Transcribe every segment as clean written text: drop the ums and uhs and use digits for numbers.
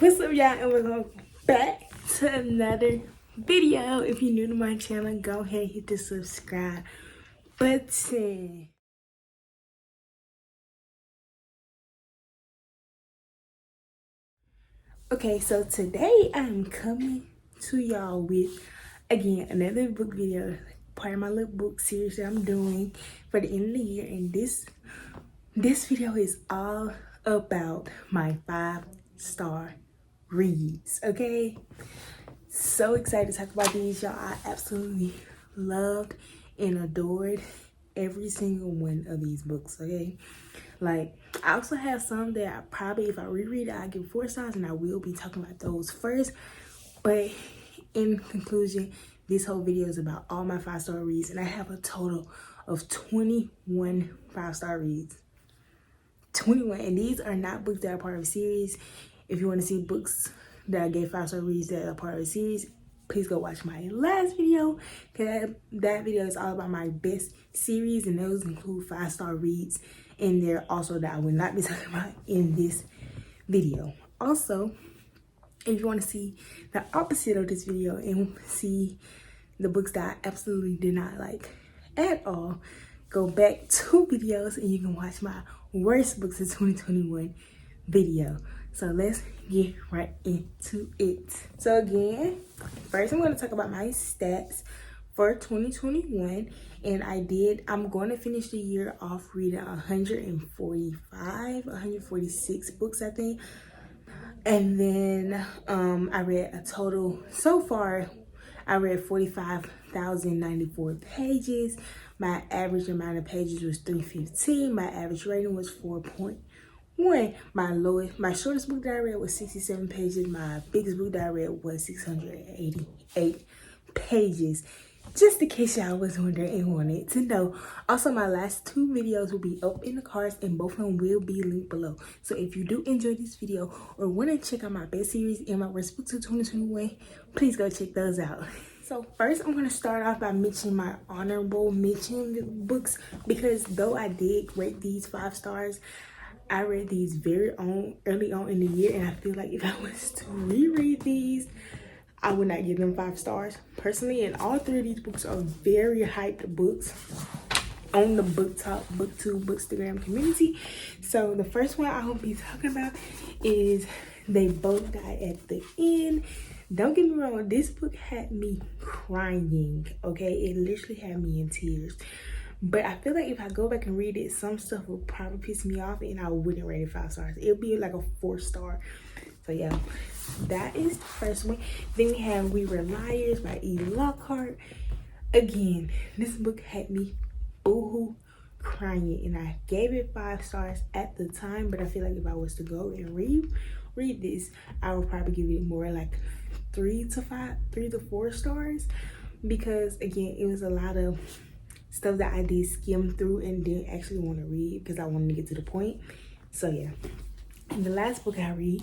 What's up, y'all, and welcome back to another video. If you're new to my channel, go ahead and hit the subscribe button. Okay, so today I'm coming to y'all with again another book video, part of my little book series that I'm doing for the end of the year. And this video is all about my 5-star reads. Okay, so excited to talk about these, y'all. I absolutely loved and adored every single one of these books. Okay, like I also have some that I probably, if I reread it, I give 4 stars, and I will be talking about those first. But in conclusion, this whole video is about all my 5-star reads, and I have a total of 21 5-star reads. 21, and these are not books that are part of a series. If you want to see books that I gave 5-star reads that are part of a series, please go watch my last video, because that video is all about my best series, and those include 5-star reads in there also that I will not be talking about in this video. Also, if you want to see the opposite of this video and see the books that I absolutely did not like at all, go back 2 videos and you can watch my worst books of 2021 video. So let's get right into it. So again, first I'm going to talk about my stats for 2021, and I'm going to finish the year off reading 146 books, I think. And then I read a total, so far I read 45,094 pages. My average amount of pages was 315. My average rating was 4.1. My shortest book that I read was 67 pages. My biggest book that I read was 688 pages. Just in case y'all was wondering and wanted to know. Also, my last 2 videos will be up in the cards, and both of them will be linked below. So if you do enjoy this video or want to check out my best series and my worst books of 2021, please go check those out. So first, I'm going to start off by mentioning my honorable mention books, because though I did rate these 5 stars, I read these very early on in the year, and I feel like if I was to reread these, I would not give them 5 stars personally. And all 3 of these books are very hyped books on the BookTok, BookTube, Bookstagram community. So the first one I will be talking about is They Both Die at the End. Don't get me wrong, this book had me crying, okay? It literally had me in tears. But I feel like if I go back and read it, some stuff will probably piss me off, and I wouldn't rate it 5 stars. It'll be like a 4-star. So yeah, that is the first one. Then we have We Were Liars by E. Lockhart. Again, this book had me boohoo crying, and I gave it 5 stars at the time. But I feel like if I was to go and read this, I would probably give it more like 3 to 4 stars, because again, it was a lot of stuff that I did skim through and didn't actually want to read because I wanted to get to the point. So yeah, and the last book I read,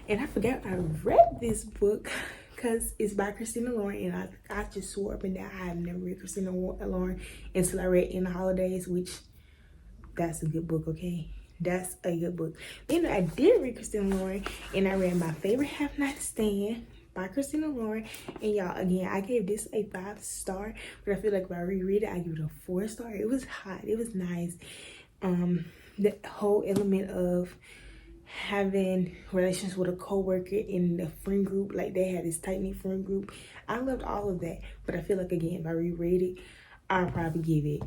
and I forgot I read this book because it's by Christina Lauren, and I just swore up and down I have never read Christina Lauren until I read In the Holidays, which that's a good book, okay? That's a good book. Then I did read Christina Lauren, and I read My Favorite Half Night Stand by Christina Lauren. And y'all, again, I gave this a 5 star, but I feel like if I reread it, I give it a 4 star. It was hot, it was nice. The whole element of having relations with a co-worker in the friend group, like they had this tight-knit friend group, I loved all of that. But I feel like, again, if I reread it, I'll probably give it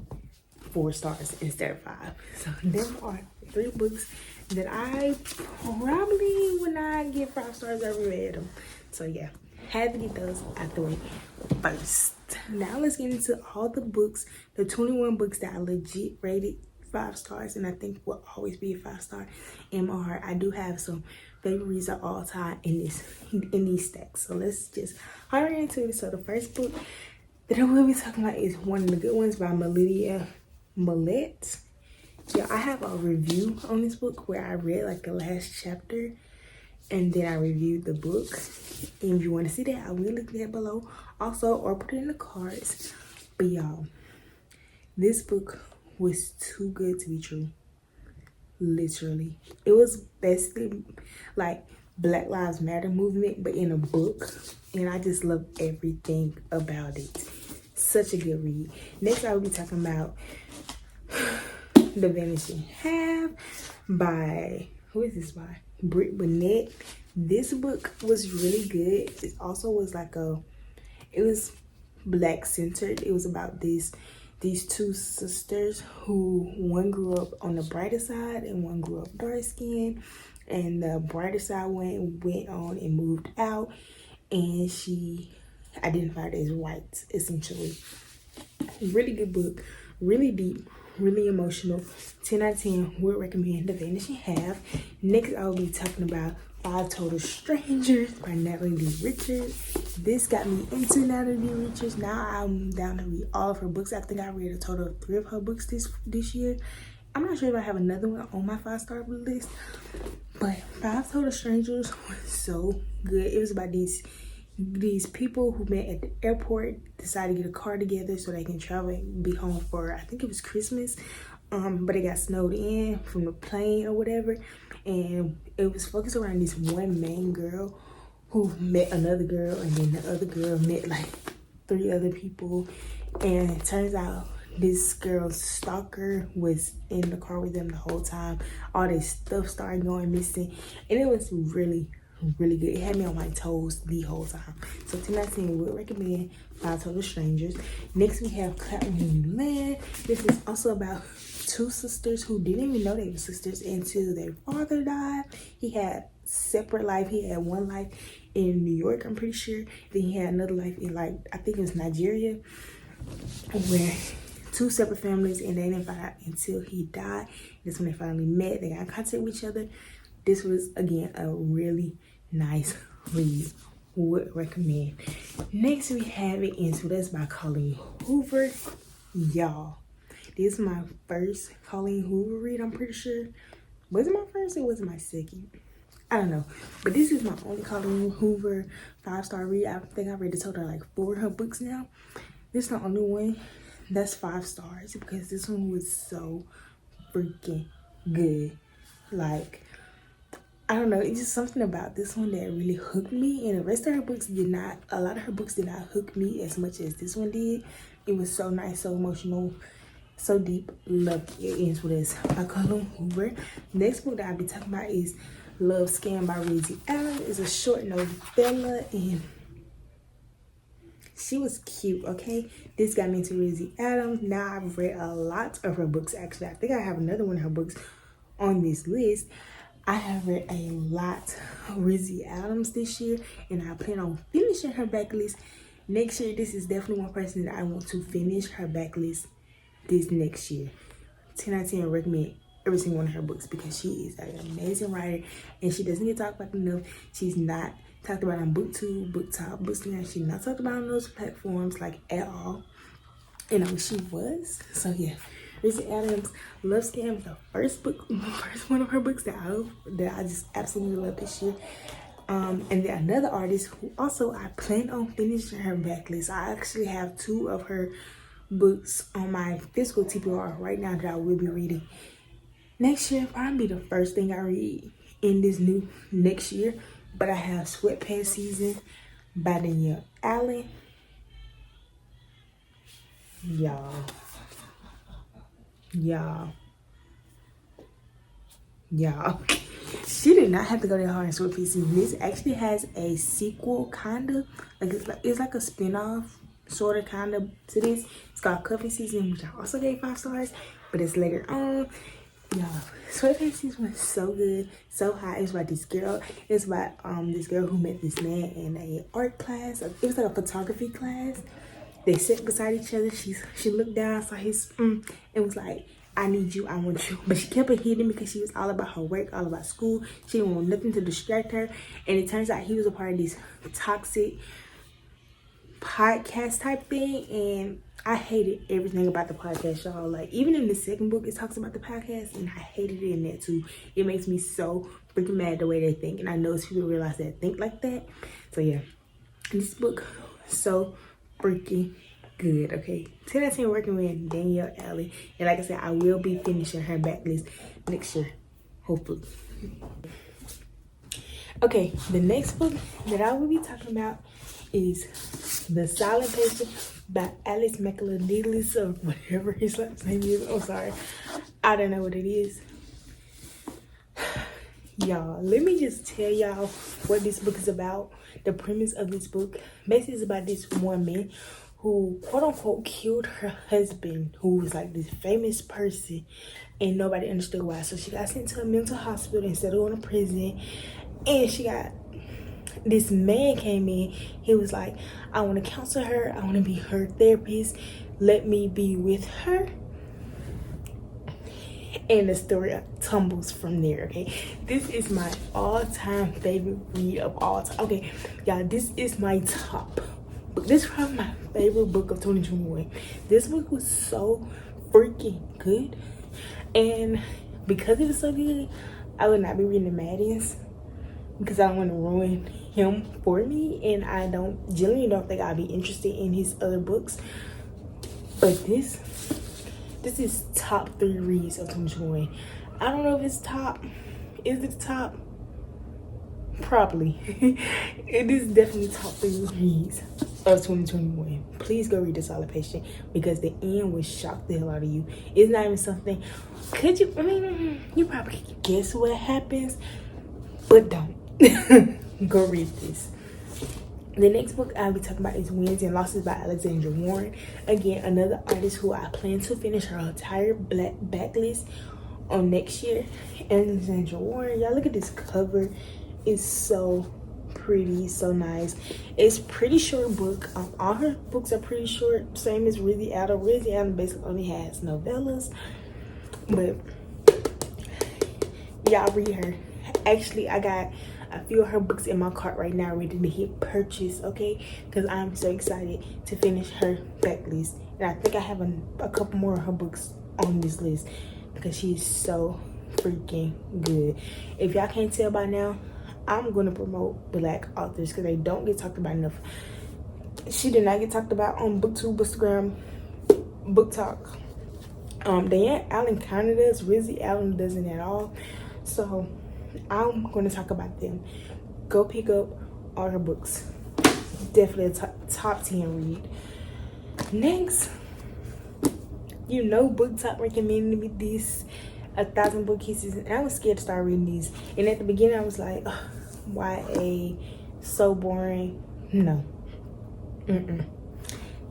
4 stars instead of 5. So there are 3 books that I probably would not give 5 stars if I reread them. So yeah, had to get those out the way first. Now let's get into all the books, the 21 books that I legit rated 5 stars, and I think will always be a 5-star in my heart. I do have some favorite reads of all time in these stacks. So let's just hurry into it. So the first book that I will be talking about is One of the Good Ones by Lydia Millette. Yeah, I have a review on this book where I read like the last chapter, and then I reviewed the book. And if you want to see that, I will link that below also, or put it in the cards. But y'all, this book was too good to be true. Literally, it was basically like Black Lives Matter movement, but in a book. And I just love everything about it. Such a good read. Next, I will be talking about The Vanishing Half by, who is this by? Britt Burnett. This book was really good. It also was like it was Black centered. It was about these two sisters who one grew up on the brighter side and one grew up dark skinned, and the brighter side went on and moved out, and she identified as white essentially. Really good book, really deep, really emotional. 10 out of 10 would recommend The Vanishing Half. Next, I will be talking about Five Total Strangers by Natalie D. Richards. This got me into Natalie D. Richards. Now I'm down to read all of her books. I think I read a total of 3 of her books this year. I'm not sure if I have another one on my 5-star list, but Five Total Strangers was so good. It was about these people who met at the airport, decided to get a car together so they can travel and be home for, I think it was Christmas, but they got snowed in from the plane or whatever, and it was focused around this one main girl who met another girl, and then the other girl met like 3 other people, and it turns out this girl's stalker was in the car with them the whole time. All this stuff started going missing, and it was really good. It had me on my toes the whole time. So 10 out of 10 would recommend Five Total Strangers. Next, we have Clap When You Land. This is also about 2 sisters who didn't even know they were sisters until their father died. He had separate life. He had one life in New York, I'm pretty sure. Then he had another life in, like, I think it was Nigeria, where 2 separate families, and they didn't find out until he died. That's when they finally met. They got in contact with each other. This was, again, a really nice read. Would recommend. Next, we have It Ends With Us by Colleen Hoover. Y'all, this is my first Colleen Hoover read, I'm pretty sure. Was it my first or was it my second? I don't know. But this is my only Colleen Hoover 5-star read. I think I read a total of like 4 of her books now. This is the only one that's 5 stars because this one was so freaking good. Like, I don't know, it's just something about this one that really hooked me, and the rest of her books did not. A lot of her books did not hook me as much as this one did. It was so nice, so emotional, so deep. Loved it. It Ends With Us by Colleen Hoover. Next book that I'll be talking about is Love Scam by Rizzy Allen. It's a short novella, and she was cute, okay? This got me into Rizzy Adams. Now I've read a lot of her books, actually. I think I have another one of her books on this list. I have read a lot of Rizzy Adams this year, and I plan on finishing her backlist next year. This is definitely one person that I want to finish her backlist this next year. 10 out of 10 recommend every single one of her books because she is an amazing writer, and she doesn't get talked about enough. She's not talked about on BookTube, BookTok, Bookstagram. She's not talked about on those platforms like at all, and I wish she was. So yeah, Rizzy Adams, Love Scam, the first one of her books that I just absolutely love this year. And then another artist who also I plan on finishing her backlist. I actually have 2 of her books on my physical TBR right now that I will be reading next year. Probably the first thing I read in this new next year. But I have Sweatpants Season by Danielle Allen. Y'all. She did not have to go that hard in Sweatpants Season. This actually has a sequel, kind of. It's like a spin-off, sort of, kind of, to this. It's called Cuffing Season, which I also gave 5 stars. But it's later on. Y'all, Sweatpants Season was so good, so hot. It's about this girl. It's about this girl who met this man in a art class. It was like a photography class. They sat beside each other. She looked down, saw his and was like, I need you, I want you. But she kept it hidden because she was all about her work, all about school. She didn't want nothing to distract her. And it turns out he was a part of this toxic podcast type thing, and I hated everything about the podcast, y'all. Like, even in the second book, it talks about the podcast, and I hated it in that too. It makes me so freaking mad the way they think, and I know people realize that think like that. So yeah, this book so freaking good. Okay, 10 out of 10 recommend Danielle Allen, and like I said, I will be finishing her backlist next year, hopefully. Okay, the next book that I will be talking about is The Silent Patient by Alex McAleese or whatever his last name is. I'm sorry. I don't know what it is. Y'all, let me just tell y'all what this book is about. The premise of this book basically is about this woman who quote unquote killed her husband, who was like this famous person, and nobody understood why. So she got sent to a mental hospital instead of going to prison. And this man came in. He was like, I want to counsel her, I want to be her therapist, let me be with her. And the story tumbles from there. Okay, this is my all-time favorite read of all time. Okay, y'all, this is my top book. This is probably my favorite book of 2021. This book was so freaking good, and because it was so good, I would not be reading the Maddens because I don't want to ruin him for me, and I generally don't think I'll be interested in his other books. But this is top 3 reads of 2021. I don't know if it's top. Is it top? Probably. It is definitely top 3 reads of 2021. Please go read The Silent Patient because the end will shock the hell out of you. It's not even something. You probably can guess what happens, but don't. Go read this. The next book I'll be talking about is Wins and Losses by Alexandra Warren. Again, another artist who I plan to finish her entire backlist on next year. Alexandra Warren, y'all look at this cover. It's so pretty, so nice. It's pretty short book. All her books are pretty short. Same as Rizzy Adam. Rizzy Adam basically only has novellas. But y'all read her. Actually, I got a few of her books in my cart right now ready to hit purchase, okay? Because I'm so excited to finish her backlist. And I think I have a couple more of her books on this list because she is so freaking good. If y'all can't tell by now, I'm going to promote Black authors because they don't get talked about enough. She did not get talked about on BookTube, Instagram, Book Talk. Diane Allen kind of does. Rizzy Allen doesn't at all. So I'm going to talk about them. Go pick up all her books. Definitely a top 10 read. Next, Book Talk recommended me this 1,000 Book Kisses, and I was scared to start reading these. And at the beginning, I was like, YA, so boring. No,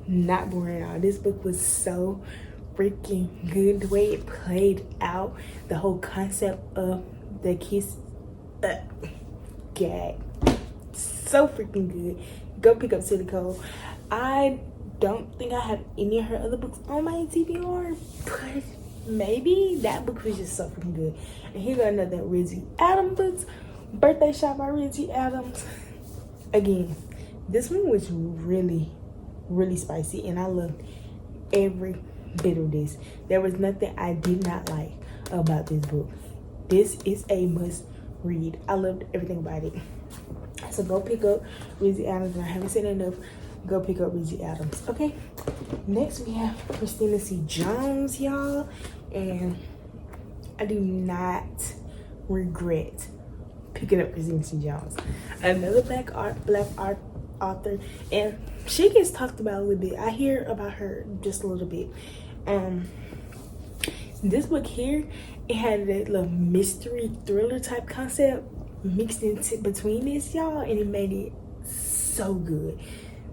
not boring at all. This book was so freaking good. The way it played out, the whole concept of the kiss gag, so freaking good. Go pick up Silly Cole. I don't think I have any of her other books on my TBR, but maybe that book was just so freaking good. And here got another Rizzy Adams books, Birthday Shop by Rizzy Adams. Again, this one was really, really spicy, and I loved every bit of this. There was nothing I did not like about this book. This is a must read. I loved everything about it. So go pick up Rizzy Adams. And I haven't said enough. Go pick up Rizzy Adams. Okay. Next we have Christina C. Jones, y'all. And I do not regret picking up Christina C. Jones. Another black art author. And she gets talked about a little bit. I hear about her just a little bit. This book here, it had that little mystery thriller type concept mixed into between this, y'all, and it made it so good.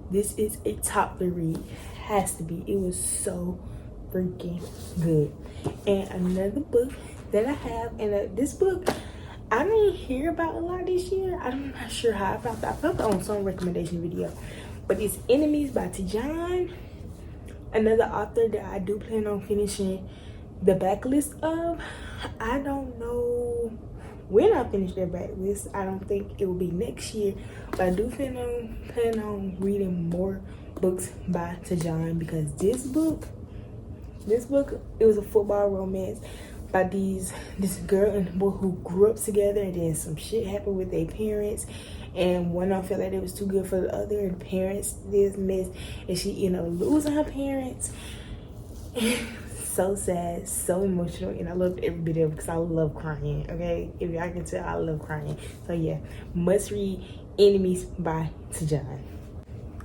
This is a top 3 read. Has to be. It was so freaking good. And another book that I have, and this book I didn't hear about a lot this year. I'm not sure how I found that. I found it on some recommendation video, but it's Enemies by Tijan, another author that I do plan on finishing the backlist of. I don't know when I finish that backlist. I don't think it will be next year, but I do plan on reading more books by Tijan, because this book, it was a football romance by this girl and boy who grew up together, and then some shit happened with their parents, and one of them felt like it was too good for the other, and the parents did this mess, and she ended up losing her parents. so sad, so emotional, and I loved every bit of it because I love crying. Okay, if y'all can tell, I love crying. So yeah, must read Enemies by Tajan.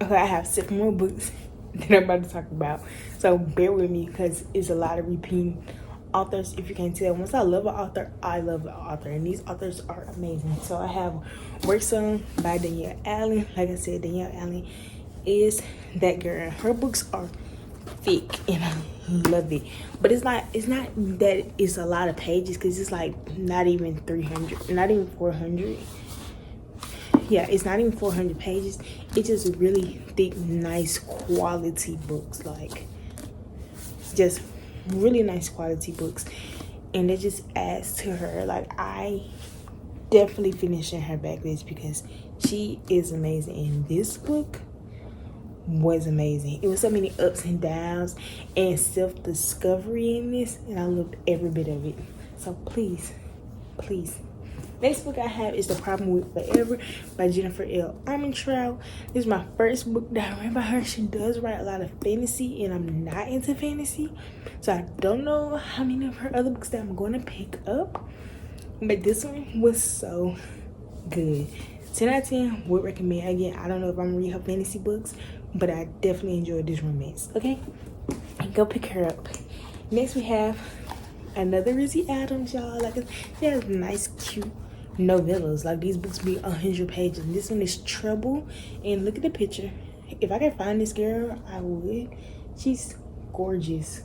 Okay, I have 7 more books that I'm about to talk about, so bear with me because it's a lot of repeating authors. If you can't tell, once I love an author, I love the author, and these authors are amazing. So I have Work Song by Danielle Allen. Like I said, Danielle Allen is that girl. Her books are thick and I love it, but it's not that it's a lot of pages, because it's like not even 300, not even 400. Yeah, it's not even 400 pages. It's just really thick, nice quality books, like just really nice quality books, and it just adds to her. Like, I definitely finishing her backlist because she is amazing, and this book was amazing. It was so many ups and downs and self-discovery in this, and I loved every bit of it. So please, next book I have is The Problem with Forever by Jennifer L. Armentrout. This is my first book that I read by her. She does write a lot of fantasy, and I'm not into fantasy, so I don't know how many of her other books that I'm going to pick up, but this one was so good. 10 out of 10 would recommend. Again, I don't know if I'm gonna read her fantasy books, but I definitely enjoyed this romance. Okay, and go pick her up. Next we have another Rizzy Adams, y'all. Like, she has nice, cute novellas. Like, these books be 100 pages. This one is Trouble, and look at the picture. If I could find this girl, I would. She's gorgeous.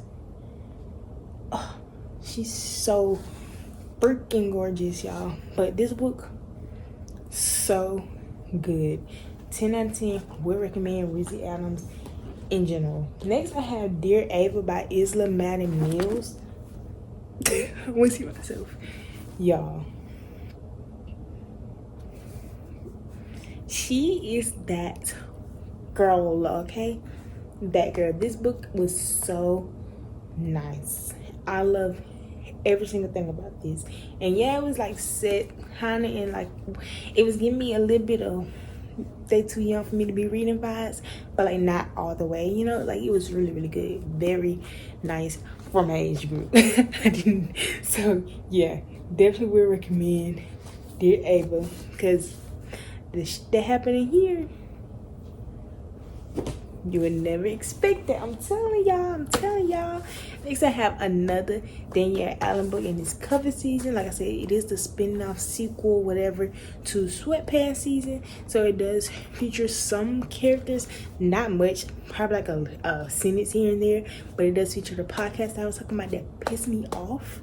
Oh, she's so freaking gorgeous, y'all. But this book, so good. 10 out of 10 would recommend Rizzy Adams in general. Next I have Dear Ava by Isla Madden Mills. I want to see myself, y'all. She is that girl, okay? That girl. This book was so nice. I love every single thing about this. And yeah, it was like set kind of in, like, it was giving me a little bit of they too young for me to be reading vibes, but like not all the way, you know. Like, it was really, really good, very nice for my age group. So yeah, definitely would recommend Dear Ava, because the shit that happened in here, you would never expect that. I'm telling y'all. Next I have another Danielle Allen book, and it's cover season. Like I said, it is the spin-off sequel, whatever, to Sweatpants season. So it does feature some characters, not much, probably like a sentence here and there, but it does feature the podcast I was talking about that pissed me off.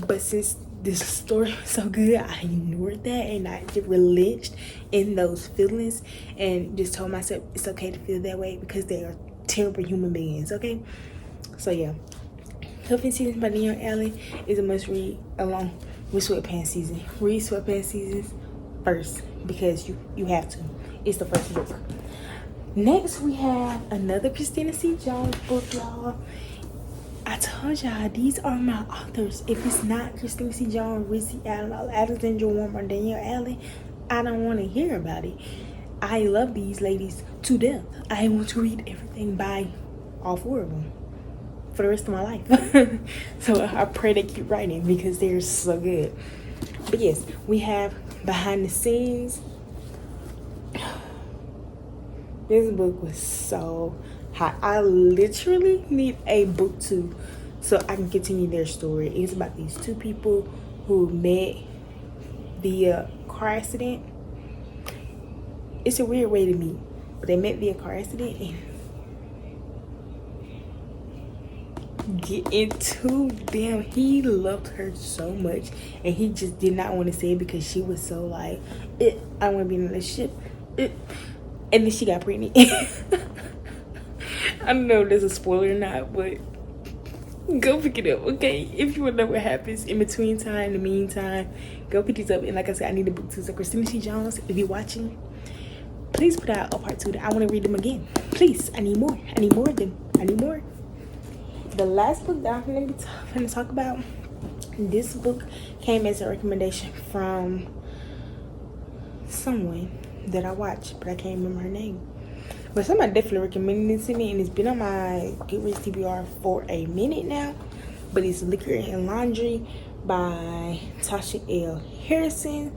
But since this story was so good, I ignored that, and I just relished in those feelings and just told myself it's okay to feel that way because they are terrible human beings. Okay, so yeah, Cuffing Season by Danielle Allen is a must read along with Sweatpants Season. Read Sweatpants Seasons first because you have to. It's the first book. Next we have another Christina C. Jones book, y'all. I told y'all, these are my authors. If it's not Christina C. Jones, Rizzy Allen, Alexandra Warren, or Danielle Allen, I don't want to hear about it. I love these ladies to death. I want to read everything by all 4 of them for the rest of my life. So I pray they keep writing because they're so good. But yes, we have Behind the Scenes. This book was so hot. I literally need a book 2 so I can continue their story. It's about these 2 people who met via car accident. It's a weird way to meet, but they met via car accident and get into them. He loved her so much, and he just did not want to say it because she was so like, I want to be in a relationship. And then she got pregnant. I don't know if there's a spoiler or not, but go pick it up, okay? If you want to know what happens in between time, in the meantime, go pick these up. And like I said, I need a book 2. So Christina C. Jones, if you're watching, please put out a part 2. I want to read them again. Please, I need more. I need more of them. I need more. The last book that I'm going to talk about, this book came as a recommendation from someone that I watched, but I can't remember her name. But somebody definitely recommended it to me, and it's been on my Goodreads TBR for a minute now. But it's Liquor and Laundry by Tasha L. Harrison.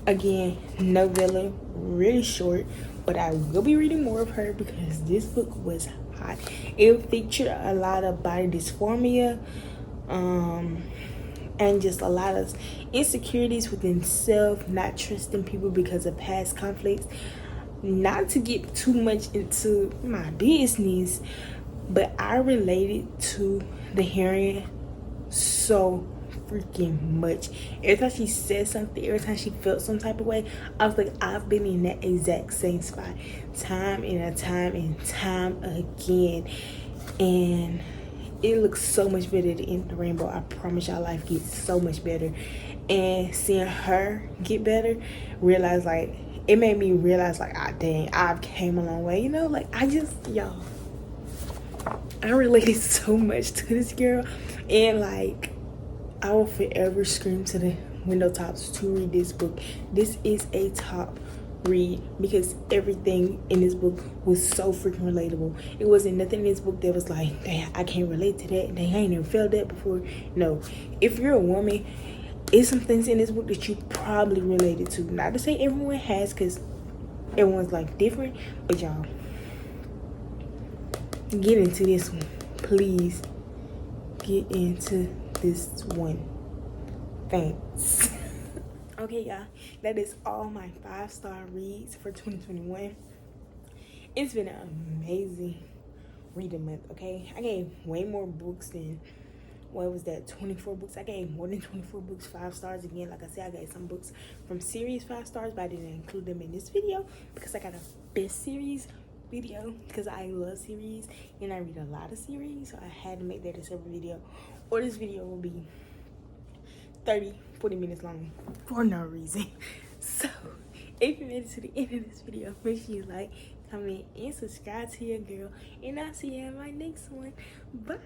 Again, novella, really short, but I will be reading more of her because this book was hot. It featured a lot of body dysphoria, and just a lot of insecurities within self, not trusting people because of past conflicts. Not to get too much into my business, but I related to the hearing so freaking much. Every time she said something, every time she felt some type of way, I was like, I've been in that exact same spot time and time again. And it looks so much better in the rainbow. I promise y'all, life gets so much better. And seeing her get better, realize like, it made me realize like, ah, dang, I've came a long way, you know? Like, y'all, I related so much to this girl. And like, I will forever scream to the window tops to read this book. This is a top read because everything in this book was so freaking relatable. It wasn't nothing in this book that was like, damn, I can't relate to that. Dang, I ain't never felt that before. No, if you're a woman, it's some things in this book that you probably related to. Not to say everyone has, because everyone's like different, but y'all, get into this one. Please get into this one. Thanks. Okay, y'all, that is all my 5-star reads for 2021. It's been an amazing reading month. Okay, I gave way more books than, what was that, 24 books. I gave more than 24 books 5 stars. Again, like I said, I gave some books from series 5 stars, but I didn't include them in this video because I got a best series video because I love series and I read a lot of series, so I had to make that a separate video, or this video will be 30-40 minutes long for no reason. So if you made it to the end of this video, make sure you like, comment, and subscribe to your girl, and I'll see you in my next one. Bye.